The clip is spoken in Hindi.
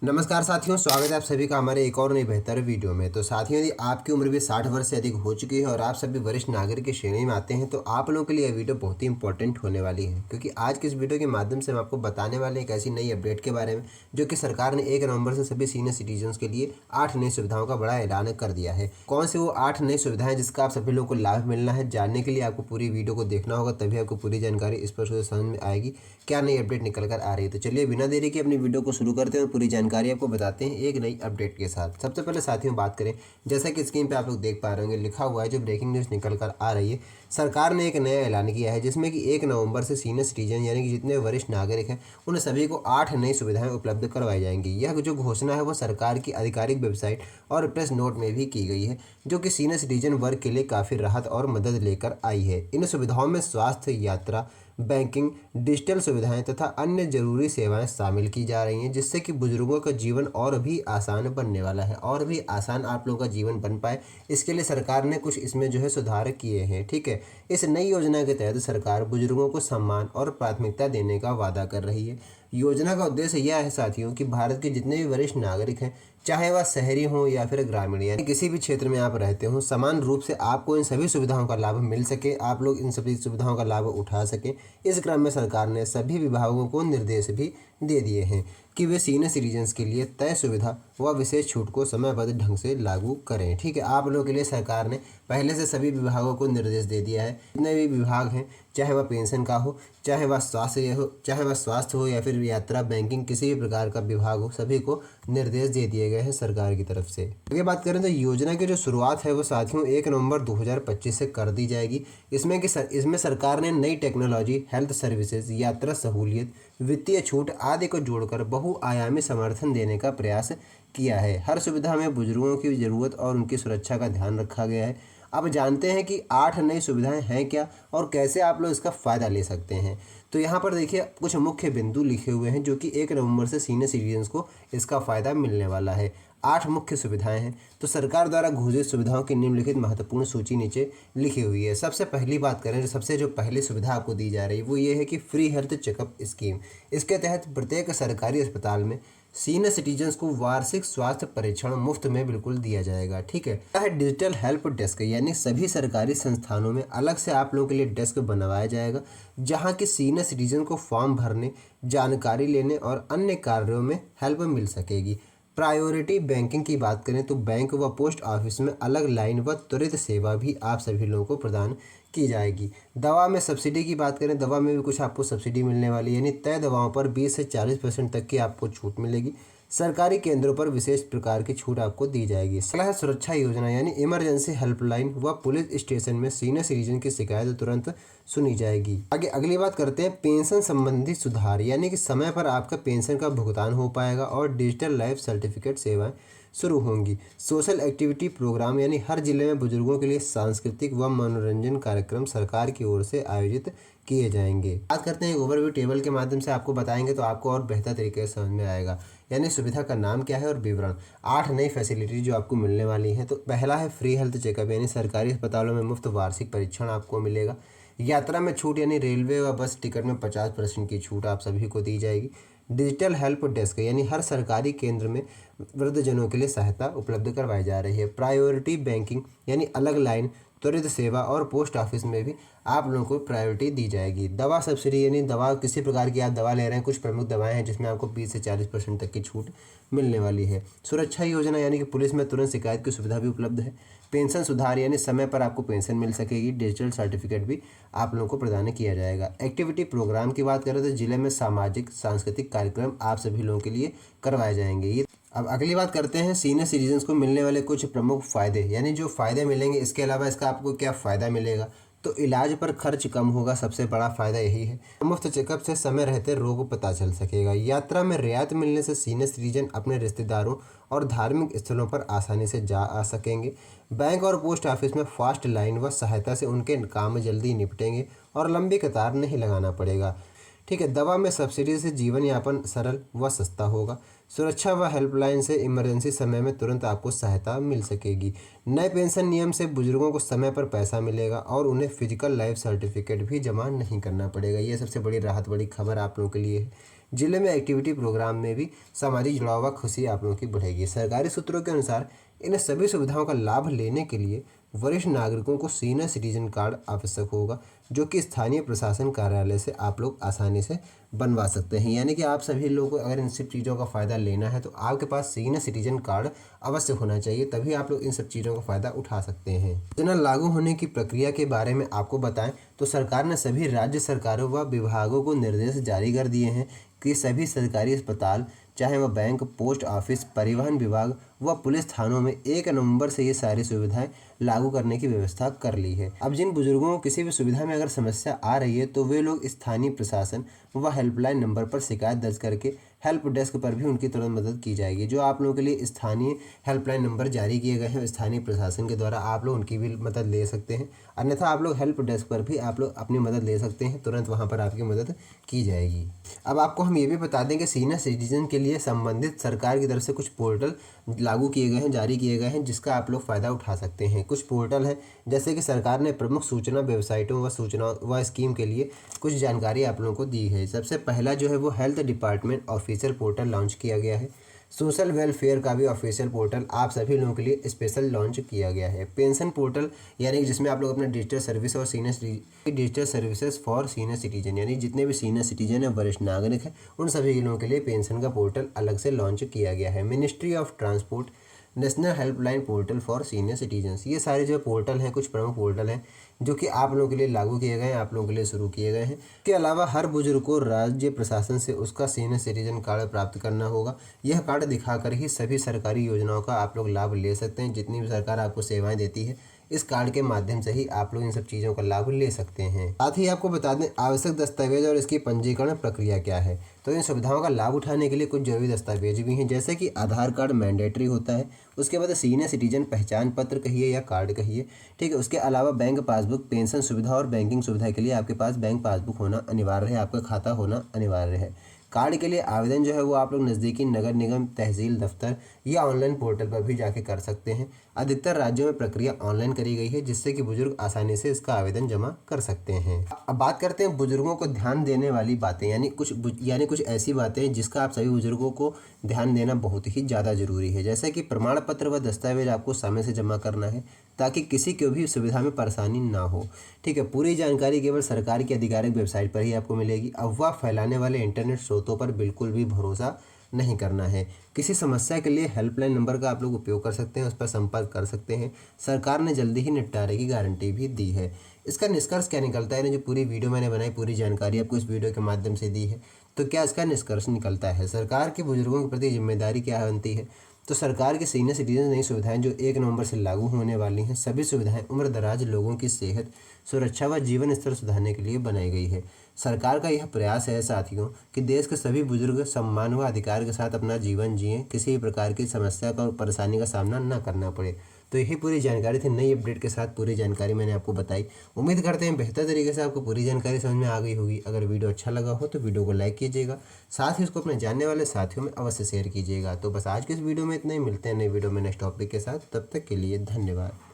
नमस्कार साथियों, स्वागत है आप सभी का हमारे एक और नई बेहतर वीडियो में। तो साथियों, यदि आपकी उम्र भी 60 वर्ष से अधिक हो चुकी है और आप सभी वरिष्ठ नागरिक की श्रेणी में आते हैं तो आप लोगों के लिए यह वीडियो बहुत ही इंपॉर्टेंट होने वाली है, क्योंकि आज के इस वीडियो के माध्यम से हम आपको बताने वाले हैं एक ऐसी नई अपडेट के बारे में जो कि सरकार ने 1 नवंबर से सभी सीनियर सिटीजन के लिए 8 नई सुविधाओं का बड़ा ऐलान कर दिया है। कौन सी वो 8 नई सुविधाएं जिसका आप सभी लोगों को लाभ मिलना है, जानने के लिए आपको पूरी वीडियो को देखना होगा, तभी आपको पूरी जानकारी स्पष्ट रूप से समझ में आएगी क्या नई अपडेट निकल कर आ रही है। तो चलिए बिना देरी के अपनी वीडियो को शुरू करते हैं और पूरी जानकारी आपको बताते हैं एक नई अपडेट के साथ। सबसे पहले साथियों बात करें, जैसा कि स्क्रीन पे आप लोग देख पा रहे होंगे, लिखा हुआ है जो ब्रेकिंग न्यूज़ निकल कर आ रही है। सरकार ने एक नया ऐलान किया है जिसमें कि 1 नवंबर से सीनियर सिटीजन यानी कि जितने वरिष्ठ नागरिक हैं उन सभी को 8 नई सुविधाएं उपलब्ध करवाई जाएंगी। यह जो घोषणा है वो सरकार की आधिकारिक वेबसाइट और प्रेस नोट में भी की गई है, जो कि सीनियर सिटीजन वर्ग के लिए काफ़ी राहत और मदद लेकर आई है। इन सुविधाओं में स्वास्थ्य, यात्रा, बैंकिंग, डिजिटल सुविधाएं तथा अन्य जरूरी सेवाएं शामिल की जा रही हैं, जिससे कि बुजुर्गों का जीवन और भी आसान बनने वाला है, और भी आसान आप लोगों का जीवन बन पाए। इसके लिए सरकार ने कुछ इसमें जो है सुधार किए हैं। ठीक है, इस नई योजना के तहत सरकार बुजुर्गों को सम्मान और प्राथमिकता देने का वादा कर रही है। योजना का उद्देश्य यह है साथियों कि भारत के जितने भी वरिष्ठ नागरिक हैं, चाहे वह शहरी हों या फिर ग्रामीण, यानी किसी भी क्षेत्र में आप रहते हो, समान रूप से आपको इन सभी सुविधाओं का लाभ मिल सके, आप लोग इन सभी सुविधाओं का लाभ उठा सकें। इस क्रम में सरकार ने सभी विभागों को निर्देश भी दे दिए हैं कि वे सीनियर सिटीजन्स के लिए तय सुविधा व विशेष छूट को समयबद्ध ढंग से लागू करें। ठीक है, आप लोगों के लिए सरकार ने पहले से सभी विभागों को निर्देश दे दिया है। जितने भी विभाग हैं, चाहे वह पेंशन का हो, चाहे वह स्वास्थ्य हो या फिर यात्रा, बैंकिंग, किसी भी प्रकार का विभाग हो, सभी को निर्देश दे दिए गए हैं सरकार की तरफ से। आगे बात करें तो योजना की जो शुरुआत है वो साथियों 1 नवंबर 2025 से कर दी जाएगी। इसमें सरकार ने नई टेक्नोलॉजी, हेल्थ सर्विसेज, यात्रा सहूलियत, वित्तीय छूट आदि को जोड़कर बहुआयामी समर्थन देने का प्रयास किया है। हर सुविधा में बुजुर्गों की ज़रूरत और उनकी सुरक्षा का ध्यान रखा गया है। अब जानते हैं कि 8 नई सुविधाएं हैं क्या और कैसे आप लोग इसका फ़ायदा ले सकते हैं। तो यहाँ पर देखिए कुछ मुख्य बिंदु लिखे हुए हैं जो कि 1 नवंबर से सीनियर सिटीजन्स को इसका फ़ायदा मिलने वाला है। 8 मुख्य सुविधाएं हैं। तो सरकार द्वारा घोषित सुविधाओं की निम्नलिखित महत्वपूर्ण सूची नीचे लिखी हुई है। सबसे पहली बात करें, जो पहली सुविधा आपको दी जा रही है वो ये है कि फ्री हेल्थ चेकअप स्कीम। इसके तहत प्रत्येक सरकारी अस्पताल में सीनियर सिटीजन्स को वार्षिक स्वास्थ्य परीक्षण मुफ्त में बिल्कुल दिया जाएगा। ठीक है, यह है डिजिटल हेल्प डेस्क, यानी सभी सरकारी संस्थानों में अलग से आप लोगों के लिए डेस्क बनवाया जाएगा, जहां कि सीनियर सिटीजन को फॉर्म भरने, जानकारी लेने और अन्य कार्यों में हेल्प मिल सकेगी। प्रायोरिटी बैंकिंग की बात करें तो बैंक व पोस्ट ऑफिस में अलग लाइन व त्वरित सेवा भी आप सभी लोगों को प्रदान की जाएगी। दवा में सब्सिडी की बात करें, दवा में भी कुछ आपको सब्सिडी मिलने वाली है, यानी तय दवाओं पर 20 से 40% तक की आपको छूट मिलेगी। सरकारी केंद्रों पर विशेष प्रकार की छूट आपको दी जाएगी। अगला है सुरक्षा योजना, यानी इमरजेंसी हेल्पलाइन व पुलिस स्टेशन में सीनियर सिटीजन की शिकायत तुरंत सुनी जाएगी। आगे अगली बात करते हैं पेंशन संबंधी सुधार, यानी कि समय पर आपका पेंशन का भुगतान हो पाएगा और डिजिटल लाइफ सर्टिफिकेट सेवाएं शुरू होंगी। सोशल एक्टिविटी प्रोग्राम, यानी हर जिले में बुजुर्गों के लिए सांस्कृतिक व मनोरंजन कार्यक्रम सरकार की ओर से आयोजित किए जाएंगे। बात करते हैं ओवरव्यू टेबल के माध्यम से आपको बताएंगे तो आपको और बेहतर तरीके से समझ में आएगा। यानी सुविधा का नाम क्या है और विवरण। 8 नई फैसिलिटी जो आपको मिलने वाली हैं। तो पहला है फ्री हेल्थ चेकअप, यानी सरकारी अस्पतालों में मुफ्त वार्षिक परीक्षण आपको मिलेगा। यात्रा में छूट, यानी रेलवे व बस टिकट में 50% की छूट आप सभी को दी जाएगी। डिजिटल हेल्प डेस्क, यानी हर सरकारी केंद्र में वृद्धजनों के लिए सहायता उपलब्ध करवाई जा रही है। प्रायोरिटी बैंकिंग, यानी अलग लाइन, त्वरित सेवा और पोस्ट ऑफिस में भी आप लोगों को प्रायोरिटी दी जाएगी। दवा सब्सिडी, यानी दवा किसी प्रकार की आप दवा ले रहे हैं, कुछ प्रमुख दवाएं हैं जिसमें आपको 20 से 40% तक की छूट मिलने वाली है। सुरक्षा योजना, यानी कि पुलिस में तुरंत शिकायत की सुविधा भी उपलब्ध है। पेंशन सुधार, यानी समय पर आपको पेंशन मिल सकेगी। डिजिटल सर्टिफिकेट भी आप लोगों को प्रदान किया जाएगा। एक्टिविटी प्रोग्राम की बात करें तो जिले में सामाजिक सांस्कृतिक कार्यक्रम आप सभी लोगों के लिए करवाए जाएंगे। अब अगली बात करते हैं सीनियर सिटीजन्स को मिलने वाले कुछ प्रमुख फ़ायदे, यानी जो फ़ायदे मिलेंगे, इसके अलावा इसका आपको क्या फ़ायदा मिलेगा। तो इलाज पर खर्च कम होगा, सबसे बड़ा फ़ायदा यही है। मुफ्त चेकअप से समय रहते रोग पता चल सकेगा। यात्रा में रियायत मिलने से सीनियर सिटीजन अपने रिश्तेदारों और धार्मिक स्थलों पर आसानी से जा आ सकेंगे। बैंक और पोस्ट ऑफिस में फास्ट लाइन व सहायता से उनके काम जल्दी निपटेंगे और लंबी कतार नहीं लगाना पड़ेगा। ठीक है, दवा में सब्सिडी से जीवन यापन सरल व सस्ता होगा। सुरक्षा व हेल्पलाइन से इमरजेंसी समय में तुरंत आपको सहायता मिल सकेगी। नए पेंशन नियम से बुजुर्गों को समय पर पैसा मिलेगा और उन्हें फिजिकल लाइफ सर्टिफिकेट भी जमा नहीं करना पड़ेगा। ये सबसे बड़ी राहत, बड़ी खबर आप लोगों के लिए है। जिले में एक्टिविटी प्रोग्राम में भी सामाजिक जुड़ाव व खुशी आप लोगों की बढ़ेगी। सरकारी सूत्रों के अनुसार इन सभी सुविधाओं का लाभ लेने के लिए वरिष्ठ नागरिकों को सीनियर सिटीजन कार्ड आवश्यक होगा, जो कि स्थानीय प्रशासन कार्यालय से आप लोग आसानी से बनवा सकते हैं। यानी कि आप सभी लोगों को अगर इन सब चीज़ों का फ़ायदा लेना है तो आपके पास सीनियर सिटीजन कार्ड अवश्य होना चाहिए, तभी आप लोग इन सब चीज़ों का फ़ायदा उठा सकते हैं। योजना लागू होने की प्रक्रिया के बारे में आपको बताएं तो सरकार ने सभी राज्य सरकारों व विभागों को निर्देश जारी कर दिए हैं कि सभी सरकारी अस्पताल, चाहे वह बैंक, पोस्ट ऑफिस, परिवहन विभाग व पुलिस थानों में 1 नवंबर से ये सारी सुविधाएं लागू करने की व्यवस्था कर ली है। अब जिन बुजुर्गों को किसी भी सुविधा में अगर समस्या आ रही है तो वे लोग स्थानीय प्रशासन व हेल्पलाइन नंबर पर शिकायत दर्ज करके हेल्प डेस्क पर भी उनकी तुरंत मदद की जाएगी। जो आप लोगों के लिए स्थानीय हेल्पलाइन नंबर जारी किए गए हैं स्थानीय प्रशासन के द्वारा, आप लोग उनकी भी मदद ले सकते हैं। अन्यथा आप लोग हेल्प डेस्क पर भी आप लोग अपनी मदद ले सकते हैं, तुरंत वहां पर आपकी मदद की जाएगी। अब आपको हम ये भी बता दें कि सीनियर सिटीजन के लिए संबंधित सरकार की तरफ से कुछ पोर्टल लागू किए गए हैं, जारी किए गए हैं, जिसका आप लोग फ़ायदा उठा सकते हैं। कुछ पोर्टल हैं जैसे कि सरकार ने प्रमुख सूचना वेबसाइटों व सूचना व स्कीम के लिए कुछ जानकारी आप लोगों को दी है। सबसे पहला जो है वो health department official portal launch किया गया है। सोशल वेलफेयर का भी ऑफिशियल पोर्टल आप सभी लोगों के लिए स्पेशल लॉन्च किया गया है। पेंशन पोर्टल यानी जिसमें आप लोग अपना डिजिटल सर्विस और digital services for senior citizen, यानी जितने भी सीनियर सिटीजन है, वरिष्ठ नागरिक हैं, उन सभी लोगों के लिए पेंशन का पोर्टल अलग से लॉन्च किया गया है। Ministry of transport national helpline portal for senior citizens, ये सारे जो पोर्टल हैं कुछ प्रमुख पोर्टल हैं जो कि आप लोगों के लिए लागू किए गए हैं, आप लोगों के लिए शुरू किए गए हैं। इसके अलावा हर बुजुर्ग को राज्य प्रशासन से उसका सीनियर सिटीजन कार्ड प्राप्त करना होगा। यह कार्ड दिखाकर ही सभी सरकारी योजनाओं का आप लोग लाभ ले सकते हैं। जितनी भी सरकार आपको सेवाएं देती है, इस कार्ड के माध्यम से ही आप लोग इन सब चीज़ों का लाभ ले सकते हैं। साथ ही आपको बता दें आवश्यक दस्तावेज और इसकी पंजीकरण प्रक्रिया क्या है। तो इन सुविधाओं का लाभ उठाने के लिए कुछ जरूरी दस्तावेज भी हैं, जैसे कि आधार कार्ड मैंडेटरी होता है, उसके बाद सीनियर सिटीजन पहचान पत्र कहिए या कार्ड कहिए, ठीक है। उसके अलावा बैंक पासबुक, पेंशन सुविधा और बैंकिंग सुविधा के लिए आपके पास बैंक पासबुक होना अनिवार्य है, आपका खाता होना अनिवार्य है। कार्ड के लिए आवेदन जो है वो आप लोग नज़दीकी नगर निगम, तहसील दफ्तर या ऑनलाइन पोर्टल पर भी जाके कर सकते हैं। अधिकतर राज्यों में प्रक्रिया ऑनलाइन करी गई है, जिससे कि बुजुर्ग आसानी से इसका आवेदन जमा कर सकते हैं। अब बात करते हैं बुजुर्गों को ध्यान देने वाली बातें, यानी कुछ ऐसी बातें जिसका आप सभी बुजुर्गों को ध्यान देना बहुत ही ज़्यादा जरूरी है। जैसे कि प्रमाण पत्र व दस्तावेज आपको समय से जमा करना है, ताकि किसी को भी सुविधा में परेशानी ना हो, ठीक है। पूरी जानकारी केवल सरकार की आधिकारिक वेबसाइट पर ही आपको मिलेगी। अफवाह फैलाने वाले इंटरनेट स्रोतों पर बिल्कुल भी भरोसा नहीं करना है। किसी समस्या के लिए हेल्पलाइन नंबर का आप लोग उपयोग कर सकते हैं, उस पर संपर्क कर सकते हैं। सरकार ने जल्दी ही निपटारे की गारंटी भी दी है। इसका निष्कर्ष क्या निकलता है, जो पूरी वीडियो मैंने बनाई, पूरी जानकारी आपको इस वीडियो के माध्यम से दी है, तो क्या इसका निष्कर्ष निकलता है, सरकार के बुजुर्गों के प्रति जिम्मेदारी क्या बनती है। तो सरकार की सीनियर सिटीजन नई सुविधाएं जो 1 नवंबर से लागू होने वाली हैं, सभी सुविधाएं उम्र दराज लोगों की सेहत, सुरक्षा व जीवन स्तर सुधारने के लिए बनाई गई है। सरकार का यह प्रयास है साथियों कि देश के सभी बुजुर्ग सम्मान व अधिकार के साथ अपना जीवन जिएं, किसी भी प्रकार की समस्या का और परेशानी का सामना न करना पड़े। तो यही पूरी जानकारी थी, नई अपडेट के साथ पूरी जानकारी मैंने आपको बताई। उम्मीद करते हैं बेहतर तरीके से आपको पूरी जानकारी समझ में आ गई होगी। अगर वीडियो अच्छा लगा हो तो वीडियो को लाइक कीजिएगा, साथ ही उसको अपने जानने वाले साथियों में अवश्य शेयर कीजिएगा। तो बस आज के इस वीडियो में इतना ही, मिलते हैं नई वीडियो में नेक्स्ट टॉपिक के साथ। तब तक के लिए धन्यवाद।